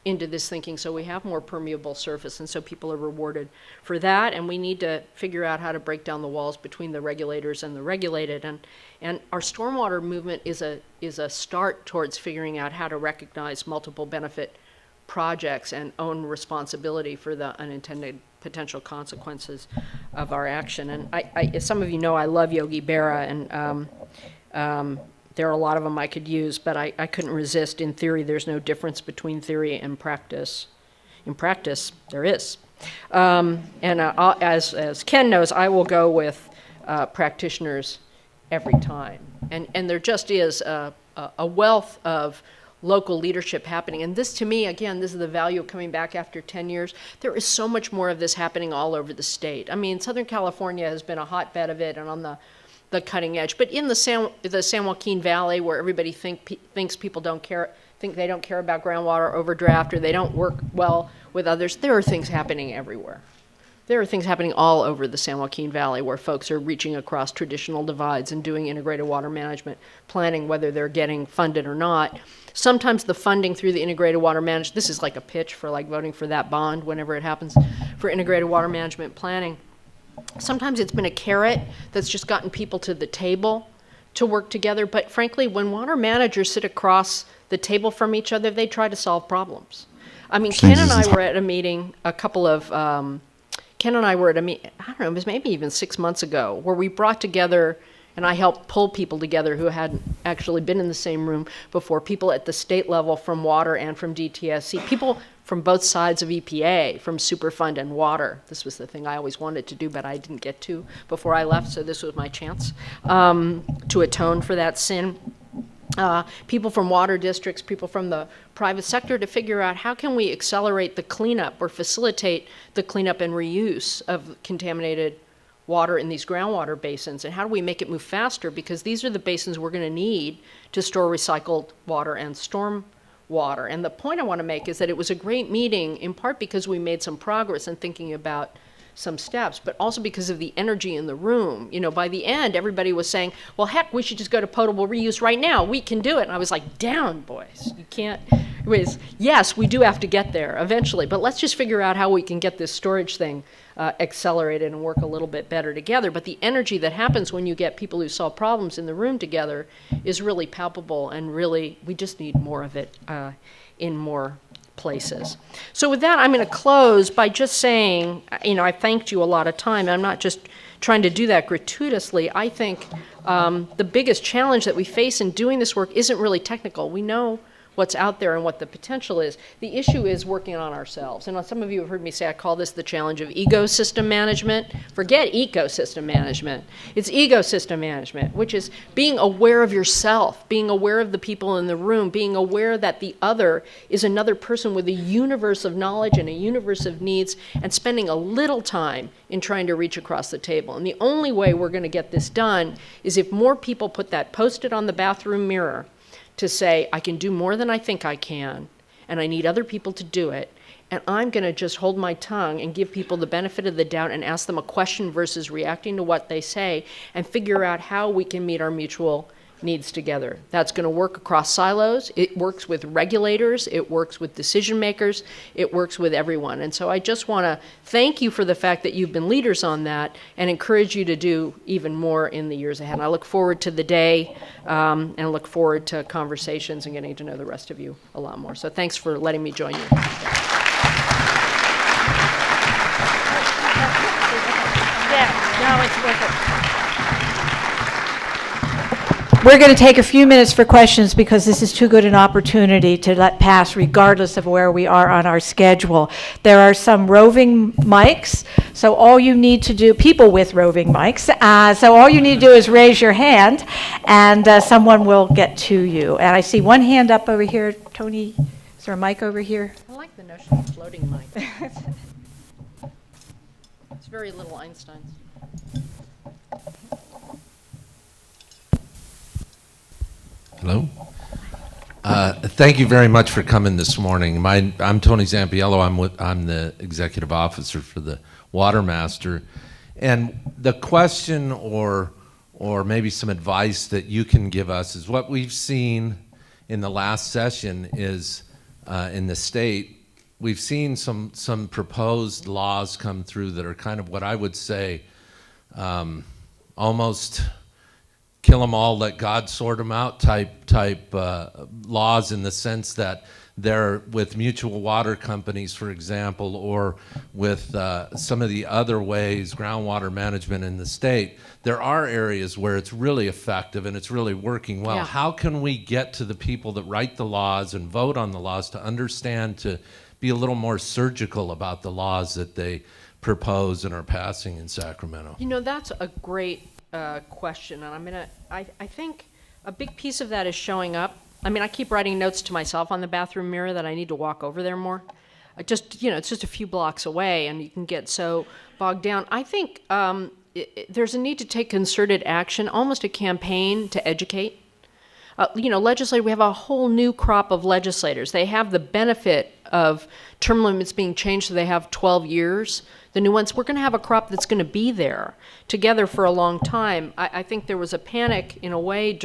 into this thinking so we have more permeable surface and so people are rewarded for that. And we need to figure out how to break down the walls between the regulators and the regulated. And our stormwater movement is a start towards figuring out how to recognize multiple benefit projects and own responsibility for the unintended potential consequences of our action. And as some of you know, I love Yogi Berra, and there are a lot of them I could use, but I couldn't resist. In theory, there's no difference between theory and practice. In practice, there is. As Ken knows, I will go with practitioners every time. And there just is a wealth of local leadership happening. And this, to me, again, this is the value of coming back after 10 years. There is so much more of this happening all over the state. I mean, Southern California has been a hotbed of it and on the cutting edge. But in the San Joaquin Valley, where everybody thinks people don't care, think they don't care about groundwater overdraft or they don't work well with others, there are things happening everywhere. There are things happening all over the San Joaquin Valley where folks are reaching across traditional divides and doing integrated water management planning, whether they're getting funded or not. Sometimes the funding through the integrated water management, this is like a pitch for like voting for that bond whenever it happens, for integrated water management planning. Sometimes it's been a carrot that's just gotten people to the table to work together. But frankly, when water managers sit across the table from each other, they try to solve problems. I mean, Ken and I were at a meeting I don't know, it was maybe even 6 months ago, where we brought together, and I helped pull people together who hadn't actually been in the same room before, people at the state level from water and from DTSC, people from both sides of EPA, from Superfund and water. This was the thing I always wanted to do, but I didn't get to before I left, so this was my chance to atone for that sin. People from water districts, people from the private sector, to figure out how can we accelerate the cleanup or facilitate the cleanup and reuse of contaminated water in these groundwater basins, and how do we make it move faster, because these are the basins we're going to need to store recycled water and storm water. And the point I want to make is that it was a great meeting, in part because we made some progress in thinking about some steps, but also because of the energy in the room. You know, by the end, everybody was saying, well, heck, we should just go to potable reuse right now. We can do it. And I was like, down, boys. You can't. Anyways, yes, we do have to get there eventually, but let's just figure out how we can get this storage thing accelerated and work a little bit better together. But the energy that happens when you get people who solve problems in the room together is really palpable, and really, we just need more of it in more places. So with that, I'm going to close by just saying, you know, I thanked you a lot of time. I'm not just trying to do that gratuitously. I think the biggest challenge that we face in doing this work isn't really technical. We know what's out there and what the potential is. The issue is working on ourselves. And some of you have heard me say I call this the challenge of ecosystem management. Forget ecosystem management. It's ecosystem management, which is being aware of yourself, being aware of the people in the room, being aware that the other is another person with a universe of knowledge and a universe of needs, and spending a little time in trying to reach across the table. And the only way we're going to get this done is if more people put that Post-it on the bathroom mirror to say, I can do more than I think I can, and I need other people to do it, and I'm going to just hold my tongue and give people the benefit of the doubt and ask them a question versus reacting to what they say, and figure out how we can meet our mutual needs together. That's going to work across silos. It works with regulators. It works with decision makers. It works with everyone. And so I just want to thank you for the fact that you've been leaders on that, and encourage you to do even more in the years ahead. And I look forward to the day and look forward to conversations and getting to know the rest of you a lot more. So thanks for letting me join you. Yeah, no, it's worth it. We're going to take a few minutes for questions because this is too good an opportunity to let pass regardless of where we are on our schedule. There are some roving mics, so all you need to do, people with roving mics, so all you need to do is raise your hand and someone will get to you. And I see one hand up over here. Tony, is there a mic over here? I like the notion of floating mic. It's very little Einstein's. Hello. Thank you very much for coming this morning. I'm Tony Zampiello. I'm the executive officer for the Water Master. And the question or maybe some advice that you can give us is what we've seen in the last session is in the state, we've seen some proposed laws come through that are kind of what I would say almost kill them all, let God sort them out type laws, in the sense that they're with mutual water companies, for example, or with some of the other ways, groundwater management in the state. There are areas where it's really effective and it's really working well. Yeah. How can we get to the people that write the laws and vote on the laws to understand, to be a little more surgical about the laws that they propose and are passing in Sacramento? You know, that's a great question, and I think a big piece of that is showing up. I mean, I keep writing notes to myself on the bathroom mirror that I need to walk over there more. It's just a few blocks away, and you can get so bogged down. I think there's a need to take concerted action, almost a campaign to educate. Legislators, we have a whole new crop of legislators. They have the benefit of term limits being changed, so they have 12 years. The new ones, we're going to have a crop that's going to be there together for a long time. I think there was a panic, in a way,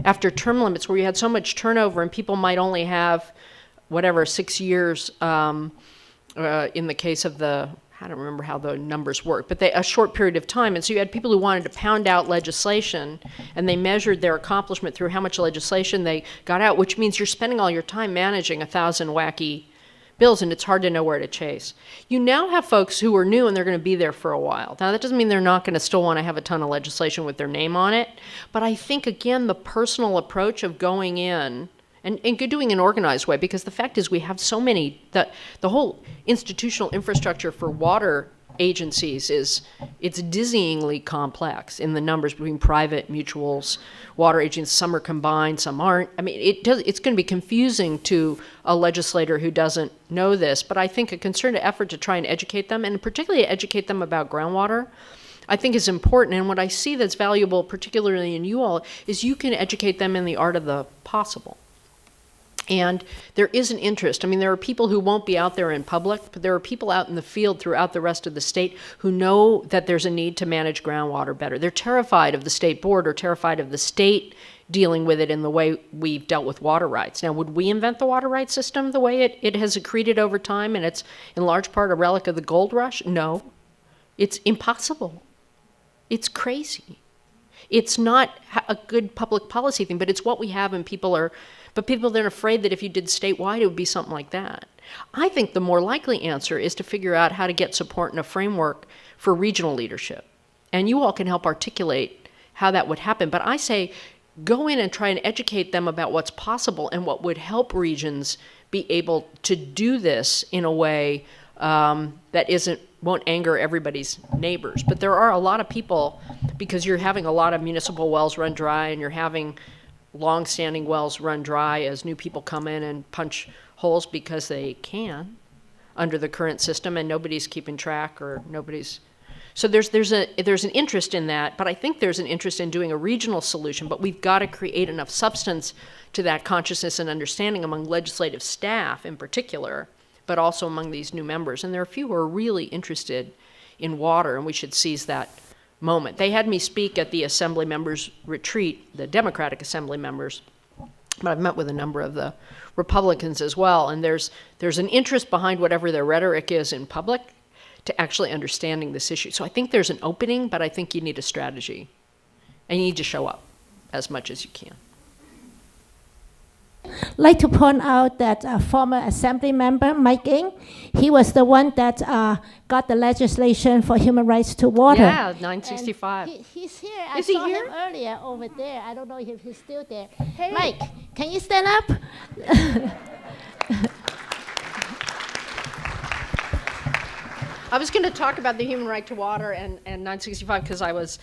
after term limits, where you had so much turnover and people might only have, 6 years in the case of I don't remember how the numbers work, but a short period of time. And so you had people who wanted to pound out legislation, and they measured their accomplishment through how much legislation they got out, which means you're spending all your time managing 1,000 wacky bills, and it's hard to know where to chase. You now have folks who are new, and they're going to be there for a while. Now, that doesn't mean they're not going to still want to have a ton of legislation with their name on it, but I think, again, the personal approach of going in and doing an organized way, because the fact is we have so many, the whole institutional infrastructure for water agencies it's dizzyingly complex in the numbers between private mutuals, water agencies. Some are combined, some aren't. I mean, it's going to be confusing to a legislator who doesn't know this, but I think a concerted effort to try and educate them, and particularly educate them about groundwater, I think is important. And what I see that's valuable, particularly in you all, is you can educate them in the art of the possible. And there is an interest. I mean, there are people who won't be out there in public, but there are people out in the field throughout the rest of the state who know that there's a need to manage groundwater better. They're terrified of the state board, or terrified of the state dealing with it in the way we've dealt with water rights. Now, would we invent the water rights system the way it has accreted over time, and it's in large part a relic of the gold rush? No. It's impossible. It's crazy. It's not a good public policy thing, but it's what we have, and people are then afraid that if you did statewide, it would be something like that. I think the more likely answer is to figure out how to get support and a framework for regional leadership. And you all can help articulate how that would happen. But I say go in and try and educate them about what's possible and what would help regions be able to do this in a way that won't anger everybody's neighbors. But there are a lot of people, because you're having a lot of municipal wells run dry, and you're having long-standing wells run dry as new people come in and punch holes because they can under the current system, and nobody's keeping track, or nobody's. So there's an interest in that, but I think there's an interest in doing a regional solution. But we've got to create enough substance to that consciousness and understanding among legislative staff in particular, but also among these new members. And there are a few who are really interested in water, and we should seize that moment. They had me speak at the Assembly members' retreat, the Democratic Assembly members, but I've met with a number of the Republicans as well, and there's an interest behind whatever their rhetoric is in public to actually understanding this issue. So I think there's an opening, but I think you need a strategy, and you need to show up as much as you can. like to point out that former Assembly member Mike Ng, he was the one that got the legislation for human rights to water. Yeah, 965. He's here. Is I he saw here? him earlier over there. I don't know if he's still there. Mike, can you stand up? I was going to talk about the human right to water and 965 because I was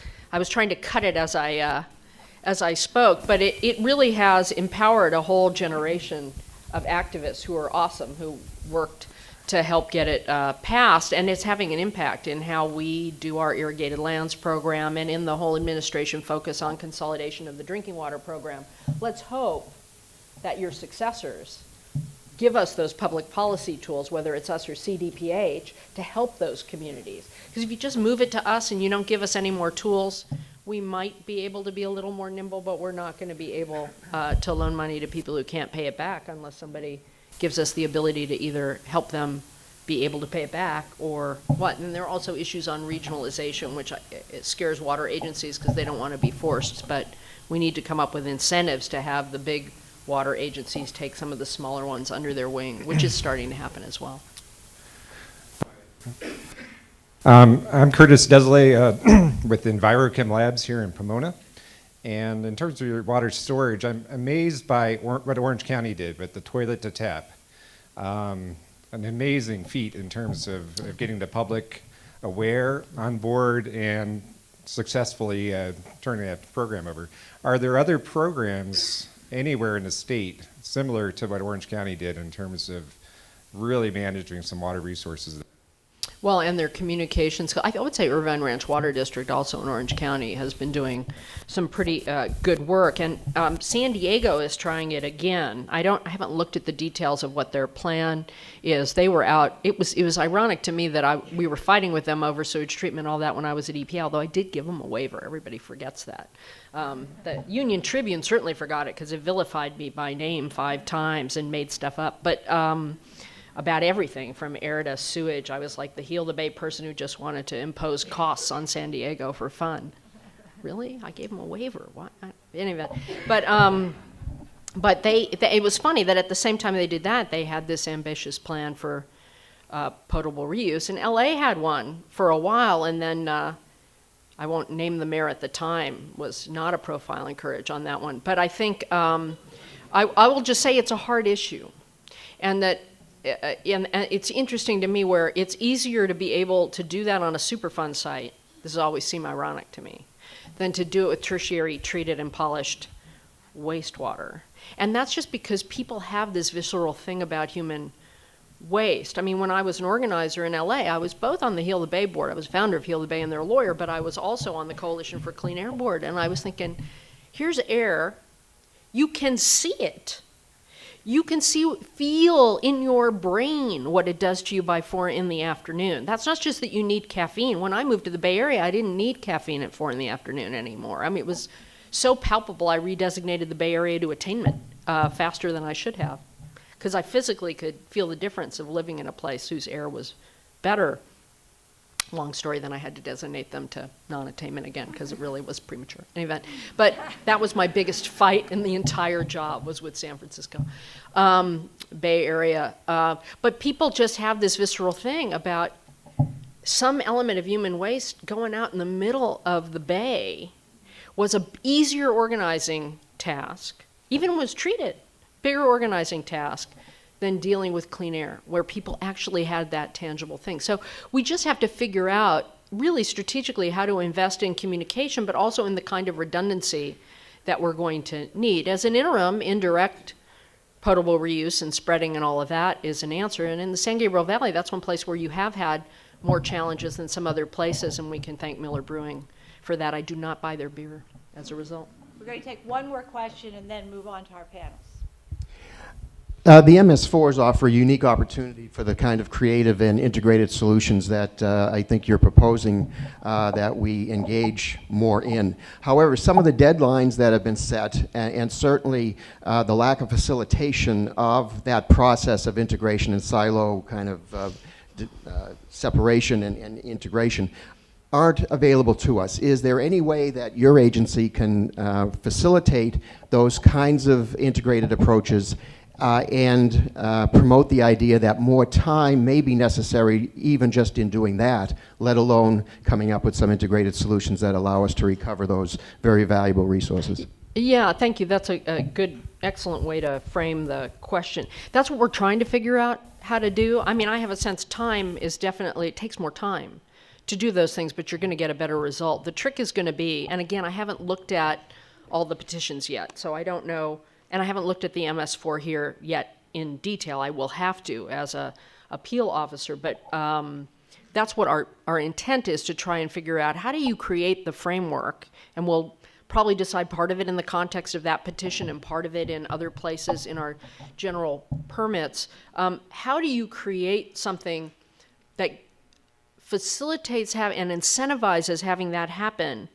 trying to cut it as I spoke, but it really has empowered a whole generation of activists who are awesome, who worked to help get it passed, and it's having an impact in how we do our irrigated lands program and in the whole administration focus on consolidation of the drinking water program. Let's hope that your successors give us those public policy tools, whether it's us or CDPH, to help those communities. Because if you just move it to us and you don't give us any more tools, we might be able to be a little more nimble, but we're not going to be able to loan money to people who can't pay it back unless somebody gives us the ability to either help them be able to pay it back or what. And there are also issues on regionalization, which it scares water agencies because they don't want to be forced, but we need to come up with incentives to have the big water agencies take some of the smaller ones under their wing, which is starting to happen as well. I'm Curtis Desley with Envirochem Labs here in Pomona. And in terms of your water storage, I'm amazed by what Orange County did with the toilet to tap. An amazing feat in terms of getting the public aware, on board, and successfully turning that program over. Are there other programs anywhere in the state similar to what Orange County did in terms of really managing some water resources? Well, and their communications, I would say Irvine Ranch Water District, also in Orange County, has been doing some pretty good work. And San Diego is trying it again. I haven't looked at the details of what their plan is. They were out. It was ironic to me that we were fighting with them over sewage treatment, all that, when I was at EPA. Although I did give them a waiver. Everybody forgets that. The Union Tribune certainly forgot it because it vilified me by name 5 times and made stuff up. But about everything from air to sewage. I was like the Heal the Bay person who just wanted to impose costs on San Diego for fun. Really? I gave them a waiver. What? Anyway, but it was funny that at the same time they did that, they had this ambitious plan for potable reuse, and LA had one for a while, and then I won't name the mayor at the time, was not a profile in courage on that one. But I think I will just say it's a hard issue, and that. And it's interesting to me where it's easier to be able to do that on a Superfund site, this has always seemed ironic to me, than to do it with tertiary treated and polished wastewater. And that's just because people have this visceral thing about human waste. I mean, when I was an organizer in LA, I was both on the Heal the Bay board, I was founder of Heal the Bay and their lawyer, but I was also on the Coalition for Clean Air board, and I was thinking, here's air, you can see it. You can feel in your brain what it does to you by 4 in the afternoon. That's not just that you need caffeine. When I moved to the Bay Area, I didn't need caffeine at 4 in the afternoon anymore. I mean, it was so palpable, I redesignated the Bay Area to attainment faster than I should have, because I physically could feel the difference of living in a place whose air was better. Long story, then I had to designate them to non-attainment again because it really was premature. In any event, but that was my biggest fight in the entire job, was with San Francisco Bay Area. But people just have this visceral thing about some element of human waste going out in the middle of the bay was a easier organizing task, even was treated, bigger organizing task than dealing with clean air, where people actually had that tangible thing. So we just have to figure out really strategically how to invest in communication, but also in the kind of redundancy that we're going to need. As an interim, indirect potable reuse and spreading and all of that is an answer. And in the San Gabriel Valley, that's one place where you have had more challenges than some other places, and we can thank Miller Brewing for that. I do not buy their beer as a result. We're going to take one more question and then move on to our panels. The MS4s offer a unique opportunity for the kind of creative and integrated solutions that I think you're proposing that we engage more in. However, some of the deadlines that have been set, and certainly the lack of facilitation of that process of integration and silo kind of separation and integration, aren't available to us. Is there any way that your agency can facilitate those kinds of integrated approaches and promote the idea that more time may be necessary even just in doing that, let alone coming up with some integrated solutions that allow us to recover those very valuable resources? Yeah, thank you. That's a good, excellent way to frame the question. That's what we're trying to figure out how to do. I mean, I have a sense time is definitely, it takes more time to do those things, but you're going to get a better result. The trick is going to be, and again, I haven't looked at all the petitions yet, so I don't know, and I haven't looked at the MS4 here yet in detail. I will have to as a appeal officer, but that's what our intent is, to try and figure out how do you create the framework, and we'll probably decide part of it in the context of that petition and part of it in other places in our general permits. How do you create something that facilitates and incentivizes having that happen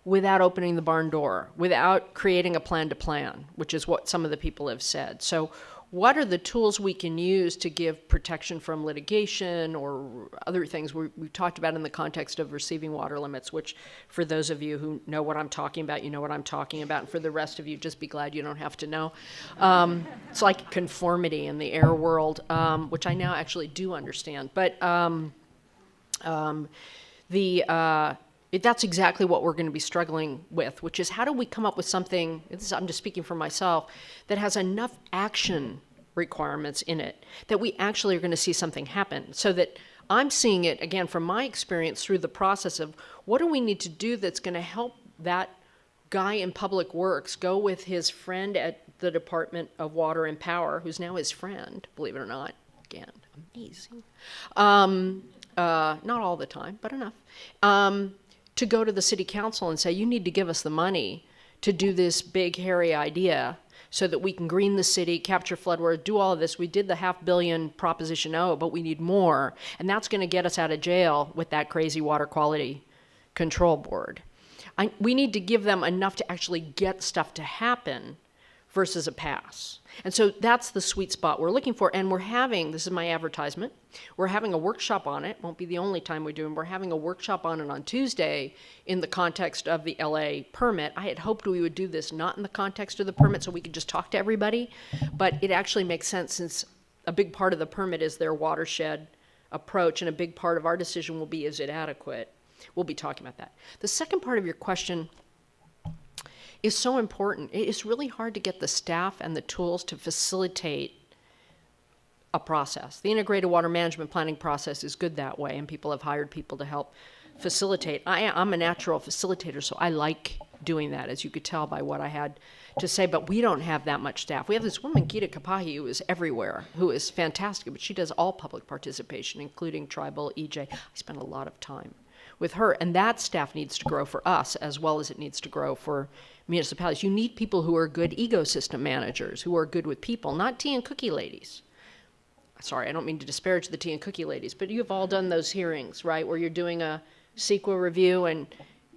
without opening the barn door, without creating a plan to plan, which is what some of the people have said. So what are the tools we can use to give protection from litigation or other things we've talked about in the context of receiving water limits, which for those of you who know what I'm talking about, you know what I'm talking about, and for the rest of you, just be glad you don't have to know. It's like conformity in the air world, which I now actually do understand. But that's exactly what we're going to be struggling with, which is how do we come up with something, I'm just speaking for myself, that has enough action requirements in it that we actually are going to see something happen, so that I'm seeing it, again, from my experience through the process of what do we need to do that's going to help that guy in Public Works go with his friend at the Department of Water and Power, who's now his friend, believe it or not. Again, amazing. Not all the time, but enough. To go to the city council and say, you need to give us the money to do this big, hairy idea so that we can green the city, capture floodwater, do all of this. We did the $500 million Proposition O, but we need more. And that's going to get us out of jail with that crazy water quality control board. We need to give them enough to actually get stuff to happen versus a pass. And so that's the sweet spot we're looking for. And we're having, this is my advertisement, we're having a workshop on it. Won't be the only time we do it. We're having a workshop on it on Tuesday in the context of the LA permit. I had hoped we would do this not in the context of the permit so we could just talk to everybody, but it actually makes sense since a big part of the permit is their watershed approach, and a big part of our decision will be, is it adequate? We'll be talking about that. The second part of your question is so important. It's really hard to get the staff and the tools to facilitate a process. The integrated water management planning process is good that way, and people have hired people to help facilitate. I'm a natural facilitator, so I like doing that, as you could tell by what I had to say, but we don't have that much staff. We have this woman, Gita Kapahi, who is everywhere, who is fantastic, but she does all public participation, including tribal, EJ. I spend a lot of time with her, and that staff needs to grow for us as well as it needs to grow for municipalities. You need people who are good ecosystem managers, who are good with people, not tea and cookie ladies. Sorry, I don't mean to disparage the tea and cookie ladies, but you've all done those hearings, right, where you're doing a CEQA review and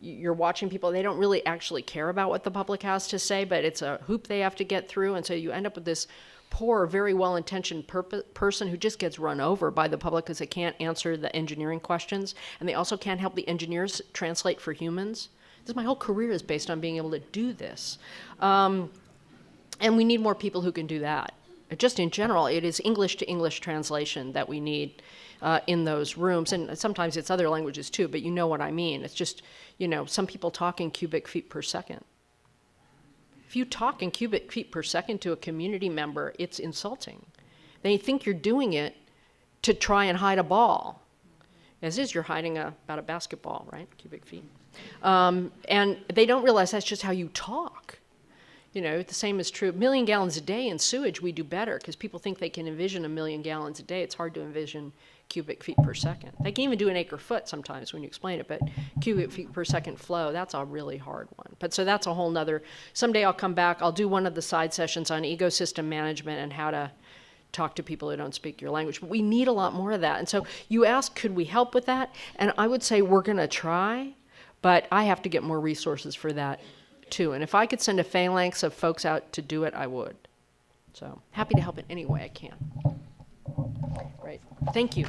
you're watching people. They don't really actually care about what the public has to say, but it's a hoop they have to get through, and so you end up with this poor, very well-intentioned person who just gets run over by the public because they can't answer the engineering questions, and they also can't help the engineers translate for humans. My whole career is based on being able to do this. And we need more people who can do that. Just in general, it is English to English translation that we need in those rooms. And sometimes it's other languages too, but you know what I mean. It's just, some people talk in cubic feet per second. If you talk in cubic feet per second to a community member, it's insulting. They think you're doing it to try and hide a ball. As is, you're hiding about a basketball, right? Cubic feet. And they don't realize that's just how you talk. The same is true. 1 million gallons a day in sewage, we do better because people think they can envision 1 million gallons a day. It's hard to envision cubic feet per second. They can even do an acre foot sometimes when you explain it, but cubic feet per second flow, that's a really hard one. But so that's a whole nother, someday I'll come back, I'll do one of the side sessions on ecosystem management and how to talk to people who don't speak your language. But we need a lot more of that. And so you ask, could we help with that? And I would say we're going to try, but I have to get more resources for that too. And if I could send a phalanx of folks out to do it, I would. So happy to help in any way I can. Great. Thank you.